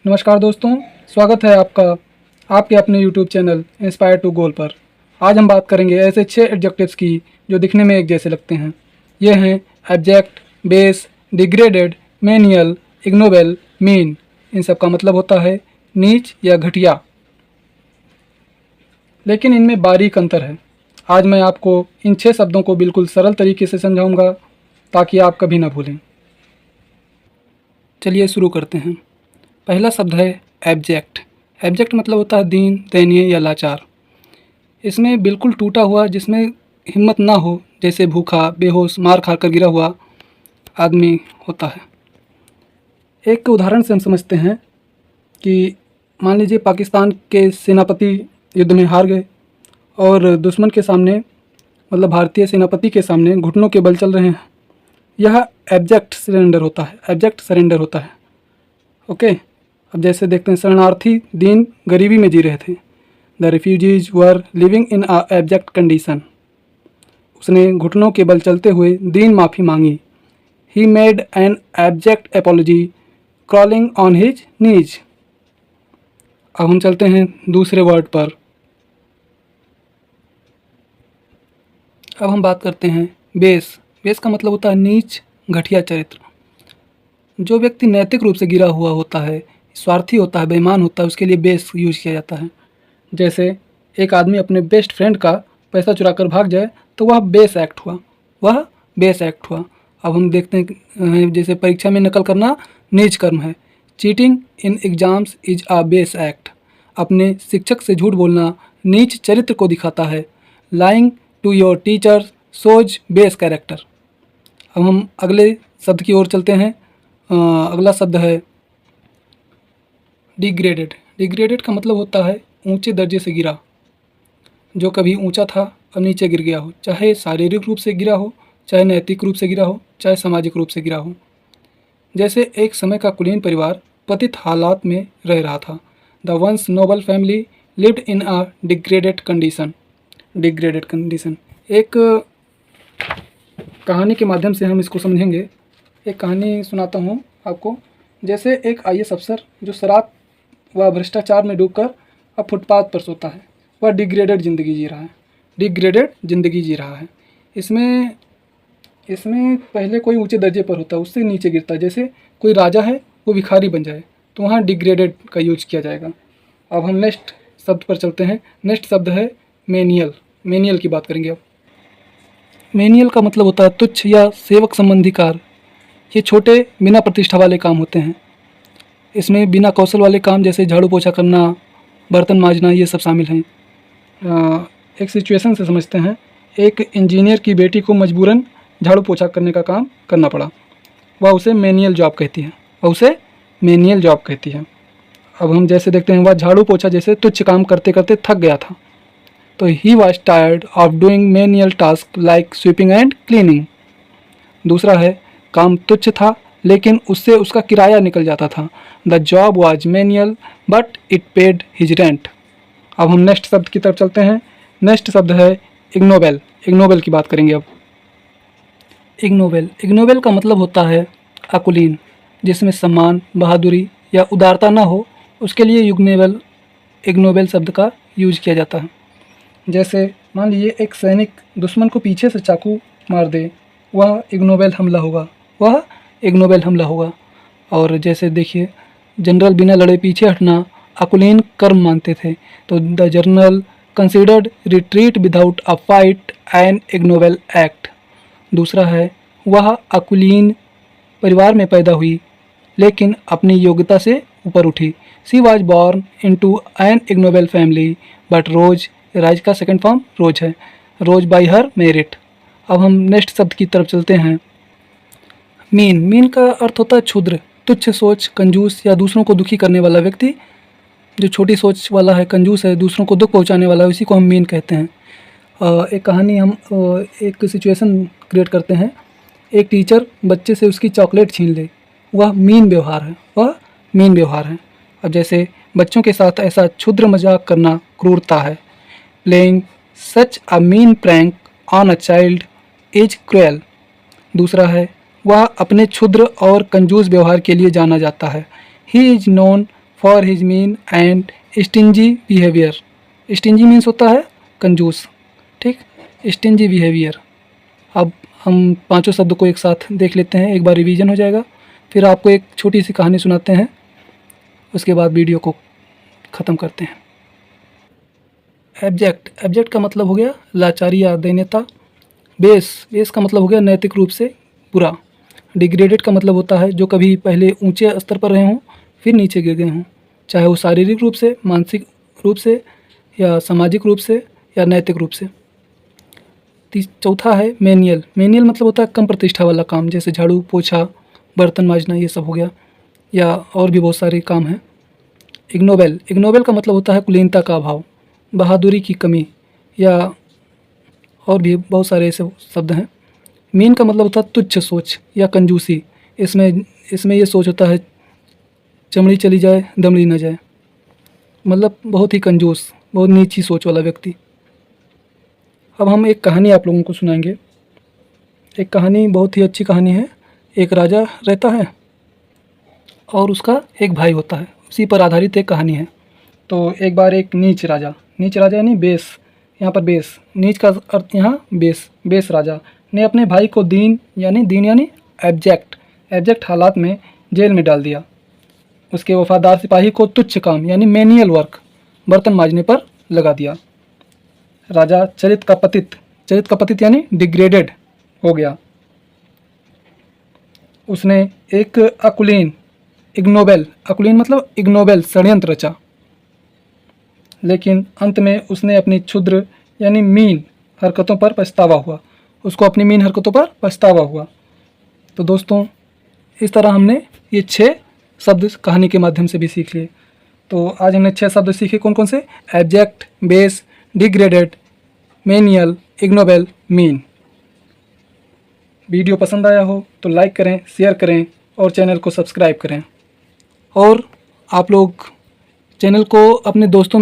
नमस्कार दोस्तों, स्वागत है आपका आपके अपने यूट्यूब चैनल इंस्पायर टू गोल पर। आज हम बात करेंगे ऐसे 6 एडजेक्टिव्स की जो दिखने में एक जैसे लगते हैं। ये हैं abject, base, degraded, menial, ignoble, mean. इन सब का मतलब होता है नीच या घटिया, लेकिन इनमें बारीक अंतर है। आज मैं आपको इन 6 शब्दों को बिल्कुल सरल तरीके से समझाऊंगा ताकि आप कभी ना भूलें। चलिए शुरू करते हैं। पहला शब्द है एब्जेक्ट। एब्जेक्ट मतलब होता है दीन, दयनीय या लाचार। इसमें बिल्कुल टूटा हुआ, जिसमें हिम्मत ना हो, जैसे भूखा, बेहोश, मार खाकर गिरा हुआ आदमी होता है। एक उदाहरण से हम समझते हैं कि मान लीजिए पाकिस्तान के सेनापति युद्ध में हार गए और दुश्मन के सामने, मतलब भारतीय सेनापति के सामने घुटनों के बल चल रहे हैं। यह एब्जेक्ट सरेंडर होता है। एब्जेक्ट सरेंडर होता है। ओके, अब जैसे देखते हैं, शरणार्थी दीन गरीबी में जी रहे थे। The refugees were living in a abject condition. उसने घुटनों के बल चलते हुए दीन माफ़ी मांगी। He made an abject apiology crawling on his knees. अब हम चलते हैं दूसरे वर्ड पर। अब हम बात करते हैं बेस। बेस का मतलब होता है नीच, घटिया चरित्र। जो व्यक्ति नैतिक रूप से गिरा हुआ होता है, स्वार्थी होता है, बेईमान होता है, उसके लिए बेस यूज किया जाता है। जैसे एक आदमी अपने बेस्ट फ्रेंड का पैसा चुरा कर भाग जाए तो वह बेस एक्ट हुआ, वह बेस एक्ट हुआ। अब हम देखते हैं, जैसे परीक्षा में नकल करना नीच कर्म है। Cheating in exams is a base act. अपने शिक्षक से झूठ बोलना नीच चरित्र को दिखाता है। Lying to your teacher shows base character. अब हम अगले शब्द की ओर चलते हैं। अगला शब्द है डिग्रेडेड। डिग्रेडेड का मतलब होता है ऊंचे दर्जे से गिरा, जो कभी ऊंचा था और नीचे गिर गया हो, चाहे शारीरिक रूप से गिरा हो, चाहे नैतिक रूप से गिरा हो, चाहे सामाजिक रूप से गिरा हो। जैसे एक समय का कुलीन परिवार पतित हालात में रह रहा था। The ones Nobel family lived in a degraded condition. Degraded condition एक कहानी के माध्यम से हम इसको समझेंगे। एक कहानी सुनाता हूँ आपको। जैसे एक आईएएस अफसर जो शराब व भ्रष्टाचार में डूबकर अब फुटपाथ पर सोता है, वह डिग्रेडेड ज़िंदगी जी रहा है। डिग्रेडेड ज़िंदगी जी रहा है। इसमें पहले कोई ऊंचे दर्जे पर होता है, उससे नीचे गिरता है। जैसे कोई राजा है, वो भिखारी बन जाए, तो वहाँ डिग्रेडेड का यूज किया जाएगा। अब हम नेक्स्ट शब्द पर चलते हैं। नेक्स्ट शब्द है मेनियल। मेनियल की बात करेंगे अब। मेनियल का मतलब होता है तुच्छ या सेवक संबंधी कार्य। ये छोटे बिना प्रतिष्ठा वाले काम होते हैं। इसमें बिना कौशल वाले काम जैसे झाड़ू पोछा करना, बर्तन मांजना, ये सब शामिल हैं। एक सिचुएशन से समझते हैं। एक इंजीनियर की बेटी को मजबूरन झाड़ू पोछा करने का काम करना पड़ा। वह उसे मेनियल जॉब कहती है। अब हम जैसे देखते हैं, वह झाड़ू पोछा जैसे तुच्छ काम करते करते थक गया था, तो he was tired of doing menial task like sweeping and cleaning. दूसरा है काम तुच्छ था लेकिन उससे उसका किराया निकल जाता था। The job was manual but it paid his rent. अब हम नेक्स्ट शब्द की तरफ चलते हैं। नेक्स्ट शब्द है इग्नोबल। इग्नोबल की बात करेंगे अब। इग्नोबल का मतलब होता है अकुलीन, जिसमें सम्मान, बहादुरी या उदारता ना हो, उसके लिए इग्नोबल शब्द का यूज किया जाता है। जैसे मान लीजिए एक सैनिक दुश्मन को पीछे से चाकू मार दे, वह इग्नोबल हमला होगा। और जैसे देखिए, जनरल बिना लड़े पीछे हटना अकुलीन कर्म मानते थे, तो the general considered retreat without a fight an ignoble act. दूसरा है वह अकुलीन परिवार में पैदा हुई लेकिन अपनी योग्यता से ऊपर उठी। She was born into an ignoble family but rose, rise का सेकंड फॉर्म रोज है, रोज बाई हर मेरिट। अब हम नेक्स्ट शब्द की तरफ चलते हैं। मीन का अर्थ होता है क्षुद्र, तुच्छ सोच, कंजूस या दूसरों को दुखी करने वाला व्यक्ति। जो छोटी सोच वाला है, कंजूस है, दूसरों को दुख पहुंचाने वाला है, उसी को हम मीन कहते हैं। एक कहानी, हम एक सिचुएशन क्रिएट करते हैं। एक टीचर बच्चे से उसकी चॉकलेट छीन ले, वह मीन व्यवहार है। अब जैसे बच्चों के साथ ऐसा क्षुद्र मजाक करना क्रूरता है। Playing such a mean prank on a child is cruel. दूसरा है वह अपने क्षुद्र और कंजूस व्यवहार के लिए जाना जाता है। He is known for his mean and stingy behaviour. Stingy means होता है कंजूस, ठीक, स्टिंजी बिहेवियर। अब हम पांचों शब्द को एक साथ देख लेते हैं, एक बार रिवीजन हो जाएगा, फिर आपको एक छोटी सी कहानी सुनाते हैं, उसके बाद वीडियो को ख़त्म करते हैं। एब्जेक्ट, एब्जेक्ट का मतलब हो गया लाचारी या दैन्यता। बेस, बेस का मतलब हो गया नैतिक रूप से बुरा। डिग्रेडेड का मतलब होता है जो कभी पहले ऊंचे स्तर पर रहे हों फिर नीचे गिर गए हों, चाहे वो शारीरिक रूप से, मानसिक रूप से या सामाजिक रूप से या नैतिक रूप से। चौथा है मेनियल। मेनियल मतलब होता है कम प्रतिष्ठा वाला काम, जैसे झाड़ू पोछा बर्तन मांजना ये सब हो गया, या और भी बहुत सारे काम हैं। इग्नोबल, इग्नोबल का मतलब होता है कुलीनता का अभाव, बहादुरी की कमी, या और भी बहुत सारे ऐसे शब्द हैं। मीन का मतलब होता है तुच्छ सोच या कंजूसी, इसमें ये सोच होता है चमड़ी चली जाए दमड़ी न जाए, मतलब बहुत ही कंजूस, बहुत नीची सोच वाला व्यक्ति। अब हम एक कहानी आप लोगों को सुनाएंगे। एक कहानी बहुत ही अच्छी कहानी है। एक राजा रहता है और उसका एक भाई होता है, उसी पर आधारित एक कहानी है। तो एक बार एक नीच राजा, नीच राजा यानी बेस, यहाँ पर बेस, नीच का अर्थ यहाँ बेस, बेस राजा ने अपने भाई को दीन यानी एब्जेक्ट हालात में जेल में डाल दिया। उसके वफादार सिपाही को तुच्छ काम यानी मेनियल वर्क, बर्तन मांजने पर लगा दिया। राजा चरित का पतित यानी डिग्रेडेड हो गया। उसने एक अकुलीन मतलब इग्नोबल षड्यंत्र रचा, लेकिन अंत में उसने अपनी क्षुद्र यानी मीन हरकतों पर पछतावा हुआ, उसको अपनी मीन हरकतों पर पछतावा हुआ। तो दोस्तों इस तरह हमने ये 6 शब्द कहानी के माध्यम से भी सीख लिए। तो आज हमने 6 शब्द सीखे, कौन कौन से? Abject, base, degraded, menial, ignoble, mean. Video पसंद आया हो तो लाइक करें, शेयर करें और चैनल को सब्सक्राइब करें। और आप लोग चैनल को अपने दोस्तों में